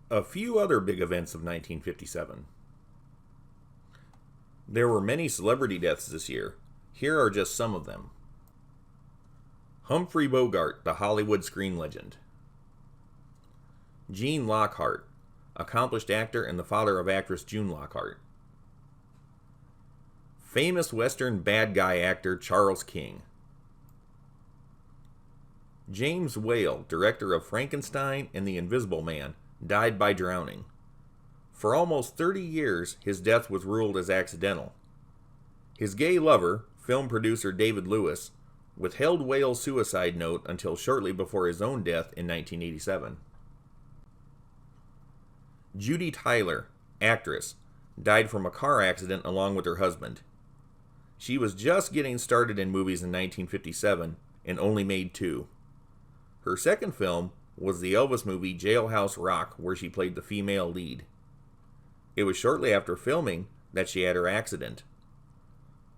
A few other big events of 1957. There were many celebrity deaths this year. Here are just some of them. Humphrey Bogart, the Hollywood screen legend. Gene Lockhart, accomplished actor and the father of actress June Lockhart. Famous Western bad guy actor Charles King. James Whale, director of Frankenstein and The Invisible Man, died by drowning. For almost 30 years, his death was ruled as accidental. His gay lover, film producer David Lewis, withheld Whale's suicide note until shortly before his own death in 1987. Judy Tyler, actress, died from a car accident along with her husband. She was just getting started in movies in 1957 and only made 2. Her second film was the Elvis movie Jailhouse Rock, where she played the female lead. It was shortly after filming that she had her accident.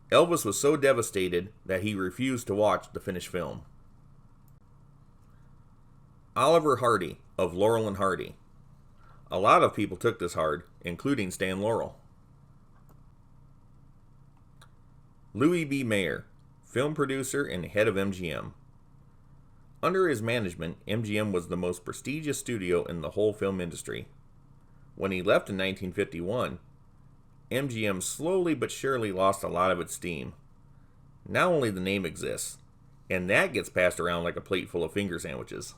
Elvis was so devastated that he refused to watch the finished film. Oliver Hardy of Laurel and Hardy. A lot of people took this hard, including Stan Laurel. Louis B. Mayer, film producer and head of MGM. Under his management, MGM was the most prestigious studio in the whole film industry. When he left in 1951, MGM slowly but surely lost a lot of its steam. Now only the name exists, and that gets passed around like a plate full of finger sandwiches.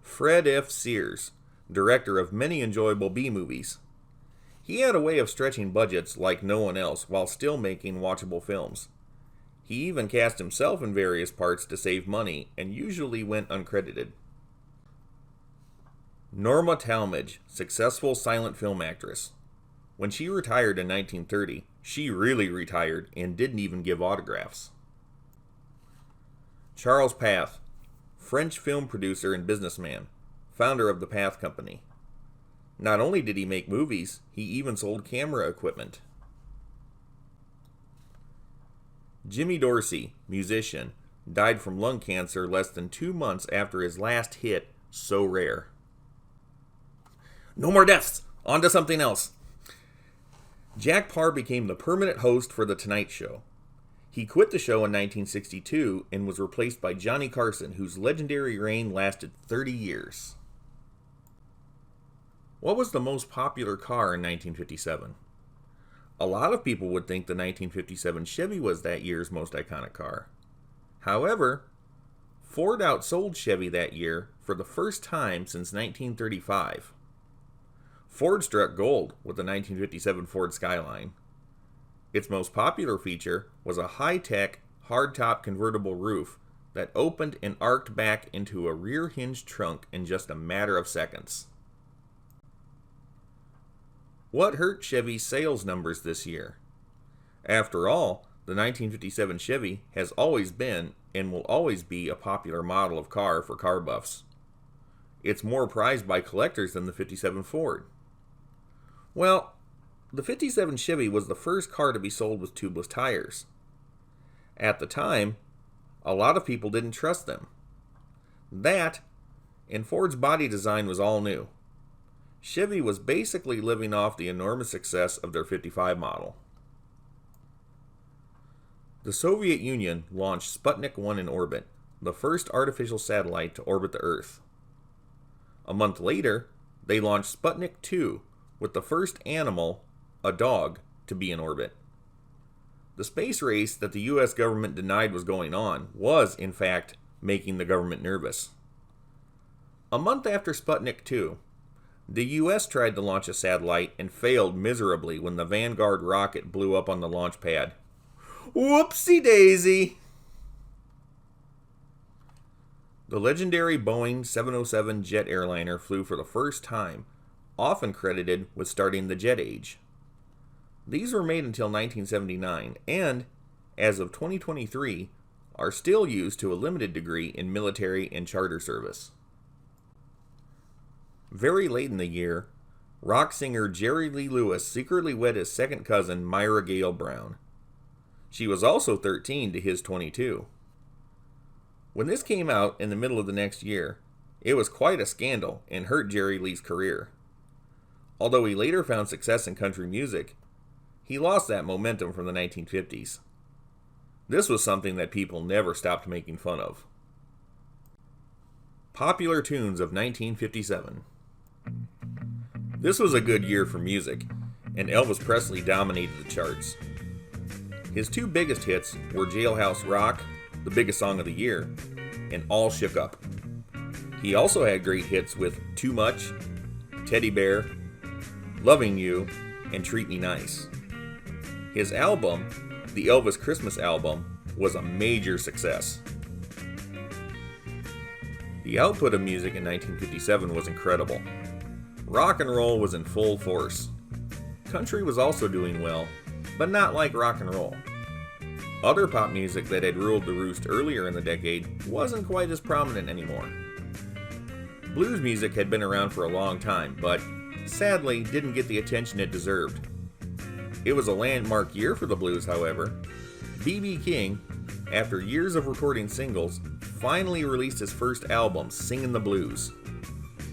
Fred F. Sears, director of many enjoyable B-movies. He had a way of stretching budgets like no one else while still making watchable films. He even cast himself in various parts to save money and usually went uncredited. Norma Talmadge, successful silent film actress. When she retired in 1930, she really retired and didn't even give autographs. Charles Path, French film producer and businessman, founder of the Path Company. Not only did he make movies, he even sold camera equipment. Jimmy Dorsey, musician, died from lung cancer less than 2 months after his last hit, So Rare. No more deaths! On to something else. Jack Paar became the permanent host for The Tonight Show. He quit the show in 1962 and was replaced by Johnny Carson, whose legendary reign lasted 30 years. What was the most popular car in 1957? A lot of people would think the 1957 Chevy was that year's most iconic car. However, Ford outsold Chevy that year for the first time since 1935. Ford struck gold with the 1957 Ford Skyline. Its most popular feature was a high-tech, hardtop convertible roof that opened and arced back into a rear-hinged trunk in just a matter of seconds. What hurt Chevy's sales numbers this year? After all, the 1957 Chevy has always been and will always be a popular model of car for car buffs. It's more prized by collectors than the 57 Ford. Well, the 57 Chevy was the first car to be sold with tubeless tires. At the time, a lot of people didn't trust them. That, and Ford's body design was all new. Chevy was basically living off the enormous success of their 55 model. The Soviet Union launched Sputnik 1 in orbit, the first artificial satellite to orbit the Earth. A month later, they launched Sputnik 2, with the first animal, a dog, to be in orbit. The space race that the US government denied was going on was, in fact, making the government nervous. A month after Sputnik 2, the US tried to launch a satellite and failed miserably when the Vanguard rocket blew up on the launch pad. Whoopsie daisy! The legendary Boeing 707 jet airliner flew for the first time, often credited with starting the jet age. These were made until 1979 and, as of 2023, are still used to a limited degree in military and charter service. Very late in the year, rock singer Jerry Lee Lewis secretly wed his second cousin, Myra Gale Brown. She was also 13 to his 22. When this came out in the middle of the next year, It was quite a scandal and hurt Jerry Lee's career. Although he later found success in country music, he lost that momentum from the 1950s. This was something that people never stopped making fun of. Popular tunes of 1957. This was a good year for music, and Elvis Presley dominated the charts. His two biggest hits were Jailhouse Rock, the biggest song of the year, and All Shook Up. He also had great hits with Too Much, Teddy Bear, Loving You, and Treat Me Nice. His album, the Elvis Christmas Album, was a major success. The output of music in 1957 was incredible. Rock and roll was in full force. Country was also doing well, but not like rock and roll. Other pop music that had ruled the roost earlier in the decade wasn't quite as prominent anymore. Blues music had been around for a long time, but sadly didn't get the attention it deserved. It was a landmark year for the blues, however. B.B. King, after years of recording singles, finally released his first album, Singin' the Blues.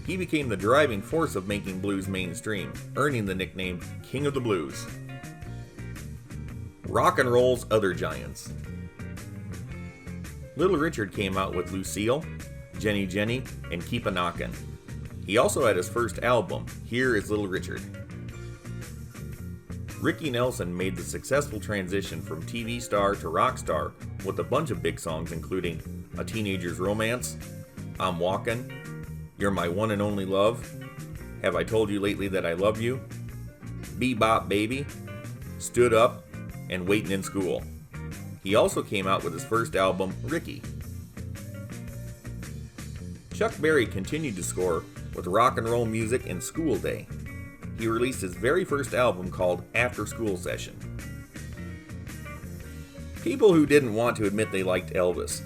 He became the driving force of making blues mainstream, earning the nickname King of the Blues. Rock and roll's other giants. Little Richard came out with Lucille, Jenny Jenny, and Keep a Knockin'. He also had his first album, Here is Little Richard. Ricky Nelson made the successful transition from TV star to rock star with a bunch of big songs including A Teenager's Romance, I'm Walkin', You're My One and Only Love, Have I Told You Lately That I Love You, Bebop Baby, Stood Up, and Waitin' in School. He also came out with his first album, Ricky. Chuck Berry continued to score with rock and roll music in School Day. He released his very first album called After School Session. People who didn't want to admit they liked Elvis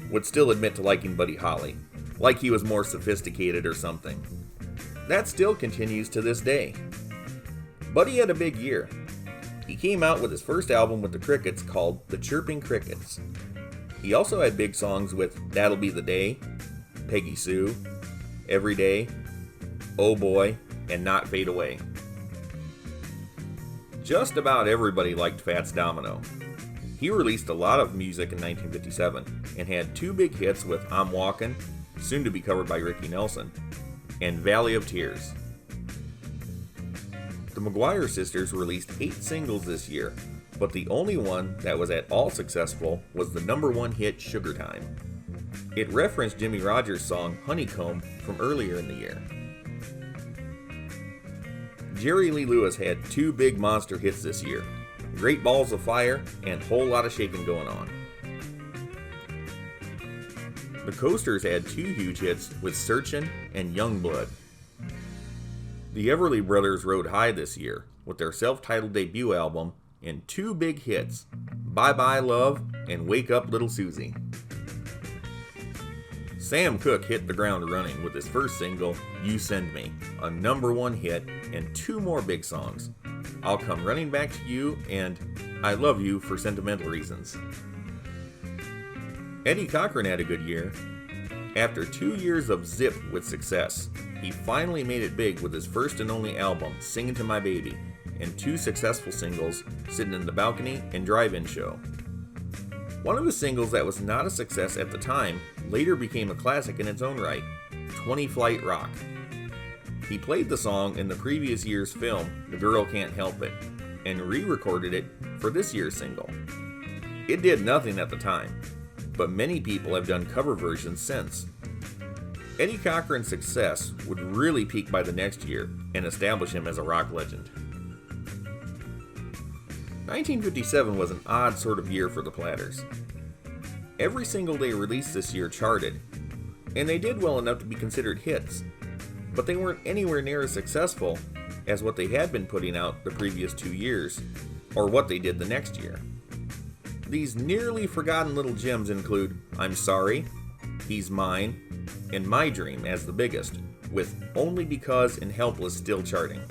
would still admit to liking Buddy Holly, like he was more sophisticated or something. That still continues to this day. Buddy had a big year. He came out with his first album with the Crickets called The Chirping Crickets. He also had big songs with That'll Be the Day, Peggy Sue, Every Day, Oh Boy, and Not Fade Away. Just about everybody liked Fats Domino. He released a lot of music in 1957 and had two big hits with I'm Walkin', soon to be covered by Ricky Nelson, and Valley of Tears. The McGuire sisters released 8 singles this year, but the only one that was at all successful was the number 1 hit Sugar Time. It referenced Jimmie Rogers' song Honeycomb from earlier in the year. Jerry Lee Lewis had 2 big monster hits this year, Great Balls of Fire and Whole Lotta Shakin' Going On. The Coasters had 2 huge hits with Searchin' and Youngblood. The Everly Brothers rode high this year with their self-titled debut album and 2 big hits, Bye Bye Love and Wake Up Little Susie. Sam Cooke hit the ground running with his first single, You Send Me, a number 1 hit, and 2 more big songs, I'll Come Running Back to You and I Love You for Sentimental Reasons. Eddie Cochran had a good year. After 2 years of zip with success, he finally made it big with his first and only album, Singin' to My Baby, and 2 successful singles, Sittin' in the Balcony and Drive-In Show. One of the singles that was not a success at the time later became a classic in its own right, 20 Flight Rock. He played the song in the previous year's film, The Girl Can't Help It, and re-recorded it for this year's single. It did nothing at the time, but many people have done cover versions since. Eddie Cochran's success would really peak by the next year and establish him as a rock legend. 1957 was an odd sort of year for the Platters. Every single they released this year charted, and they did well enough to be considered hits, but they weren't anywhere near as successful as what they had been putting out the previous 2 years, or what they did the next year. These nearly forgotten little gems include I'm Sorry, He's Mine, and My Dream as the biggest, with Only Because and Helpless still charting.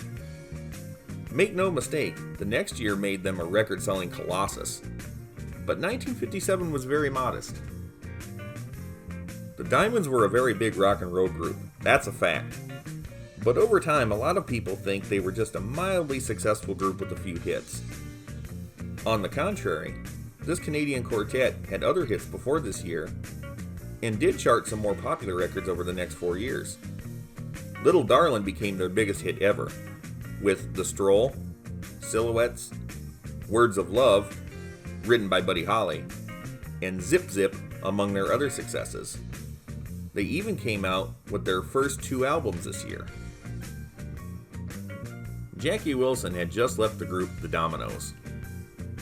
Make no mistake, the next year made them a record-selling colossus, but 1957 was very modest. The Diamonds were a very big rock and roll group, that's a fact. But over time, a lot of people think they were just a mildly successful group with a few hits. On the contrary, this Canadian quartet had other hits before this year, and did chart some more popular records over the next 4 years. Little Darlin' became their biggest hit ever, with The Stroll, Silhouettes, Words of Love, written by Buddy Holly, and Zip Zip among their other successes. They even came out with their first 2 albums this year. Jackie Wilson had just left the group The Dominoes.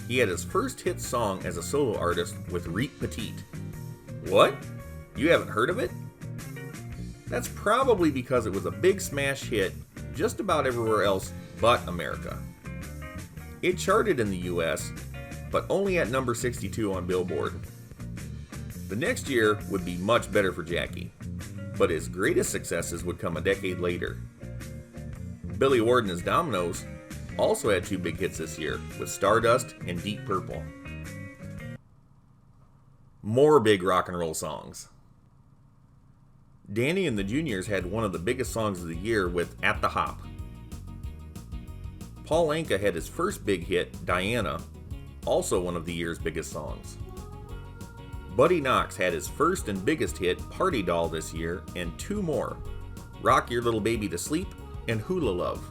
He had his first hit song as a solo artist with Reet Petite. What? You haven't heard of it? That's probably because it was a big smash hit just about everywhere else but America. It charted in the US, but only at number 62 on Billboard. The next year would be much better for Jackie, but his greatest successes would come a decade later. Billy Ward and his Dominoes also had 2 big hits this year with Stardust and Deep Purple. More big rock and roll songs. Danny and the Juniors had one of the biggest songs of the year with At the Hop. Paul Anka had his first big hit, Diana, also one of the year's biggest songs. Buddy Knox had his first and biggest hit, Party Doll, this year, and 2 more, Rock Your Little Baby to Sleep and Hula Love.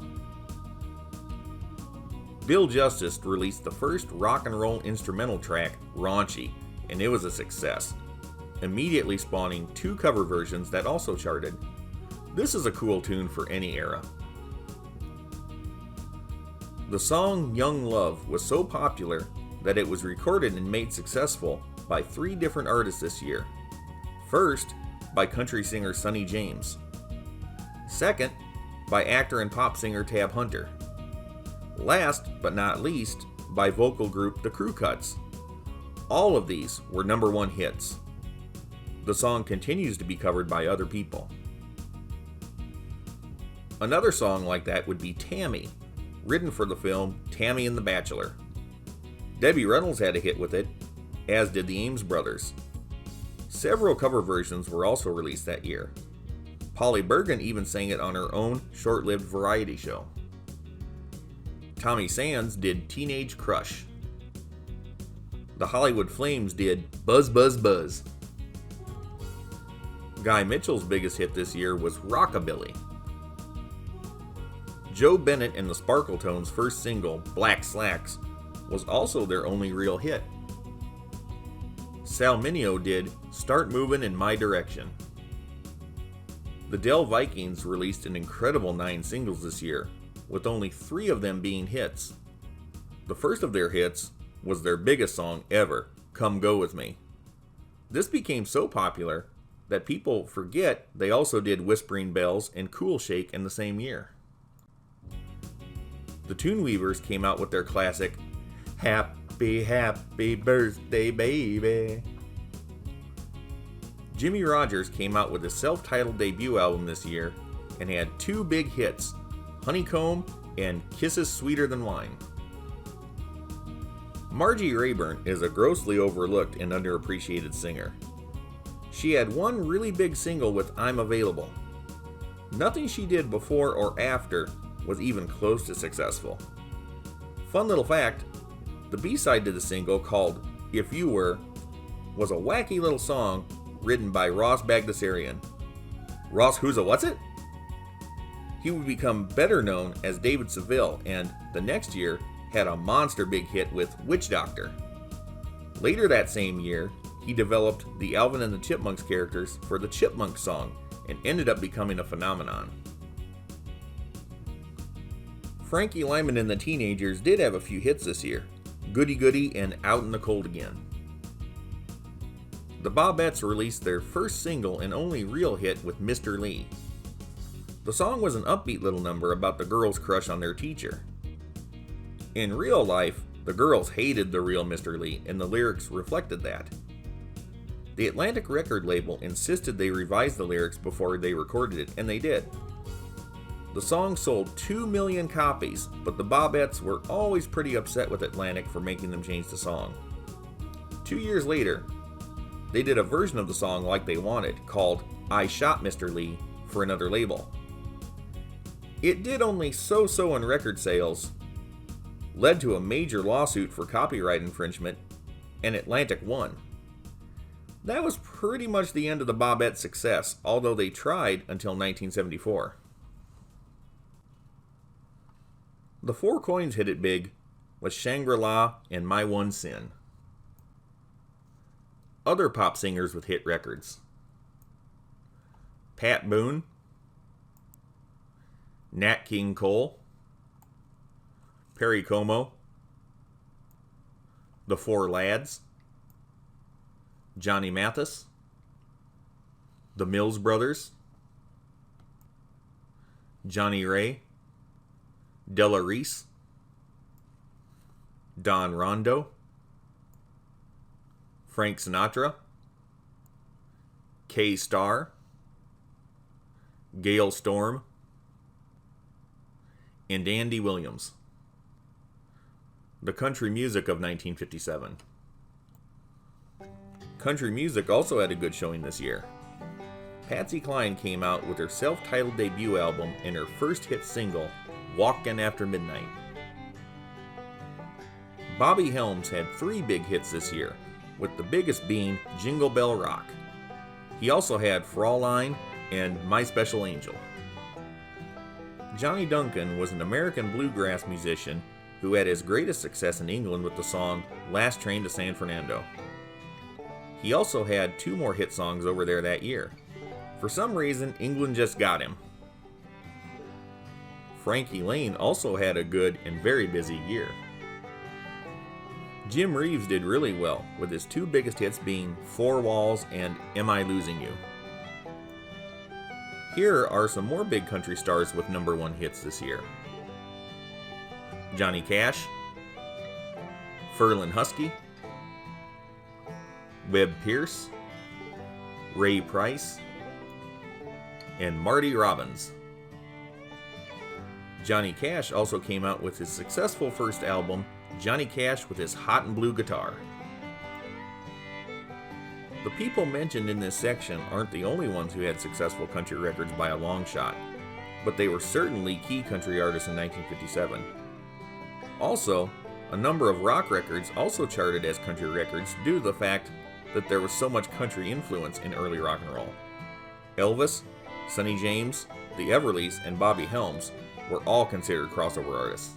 Bill Justice released the first rock and roll instrumental track, Raunchy, and it was a success, immediately spawning 2 cover versions that also charted. This is a cool tune for any era. The song Young Love was so popular that it was recorded and made successful by 3 different artists this year. First, by country singer Sonny James. Second, by actor and pop singer Tab Hunter. Last but not least, by vocal group The Crew Cuts. All of these were number 1 hits. The song continues to be covered by other people. Another song like that would be Tammy, written for the film Tammy and the Bachelor. Debbie Reynolds had a hit with it, as did the Ames Brothers. Several cover versions were also released that year. Polly Bergen even sang it on her own short-lived variety show. Tommy Sands did Teenage Crush. The Hollywood Flames did Buzz Buzz Buzz. Guy Mitchell's biggest hit this year was Rockabilly. Joe Bennett and the Sparkletones' first single, Black Slacks, was also their only real hit. Sal Mineo did Start Movin' in My Direction. The Dell Vikings released an incredible 9 singles this year, with only 3 of them being hits. The first of their hits was their biggest song ever, Come Go With Me. This became so popular that people forget they also did Whispering Bells and Cool Shake in the same year. The Toon Weavers came out with their classic, Happy, Happy Birthday, Baby. Jimmie Rodgers came out with his self-titled debut album this year and had 2 big hits, Honeycomb and Kisses Sweeter Than Wine. Margie Rayburn is a grossly overlooked and underappreciated singer. She had one really big single with I'm Available. Nothing she did before or after was even close to successful. Fun little fact, the B-side to the single, called If You Were, was a wacky little song written by Ross Bagdasarian. Ross Who's a What's It? He would become better known as David Seville, and the next year had a monster big hit with Witch Doctor. Later that same year, he developed the Alvin and the Chipmunks characters for the Chipmunk song and ended up becoming a phenomenon. Frankie Lyman and the Teenagers did have a few hits this year, Goody Goody and Out in the Cold Again. The Bobettes released their first single and only real hit with Mr. Lee. The song was an upbeat little number about the girls' crush on their teacher. In real life, the girls hated the real Mr. Lee, and the lyrics reflected that. The Atlantic record label insisted they revise the lyrics before they recorded it, and they did. The song sold 2 million copies, but the Bobettes were always pretty upset with Atlantic for making them change the song. 2 years later, they did a version of the song Like They Wanted called I Shot Mr. Lee for another label. It did only so-so in record sales, led to a major lawsuit for copyright infringement, and Atlantic won. That was pretty much the end of the Bobettes' success, although they tried until 1974. The Four Coins hit it big with Shangri-La and My One Sin. Other pop singers with hit records: Pat Boone, Nat King Cole, Perry Como, The Four Lads, Johnny Mathis, The Mills Brothers, Johnny Ray, Della Reese, Don Rondo, Frank Sinatra, Kay Starr, Gail Storm, and Andy Williams. The country music of 1957. Country music also had a good showing this year. Patsy Cline came out with her self-titled debut album and her first hit single, Walkin' After Midnight. Bobby Helms had 3 big hits this year, with the biggest being Jingle Bell Rock. He also had Fraulein and My Special Angel. Johnny Duncan was an American bluegrass musician who had his greatest success in England with the song Last Train to San Fernando. He also had 2 more hit songs over there that year. For some reason, England just got him. Frankie Laine also had a good and very busy year. Jim Reeves did really well, with his 2 biggest hits being Four Walls and Am I Losing You? Here are some more big country stars with #1 hits this year: Johnny Cash, Ferlin Husky, Webb Pierce, Ray Price, and Marty Robbins. Johnny Cash also came out with his successful first album, Johnny Cash with His Hot and Blue Guitar. The people mentioned in this section aren't the only ones who had successful country records by a long shot, but they were certainly key country artists in 1957. Also, a number of rock records also charted as country records due to the fact that there was so much country influence in early rock and roll. Elvis, Sonny James, the Everlys, and Bobby Helms were all considered crossover artists.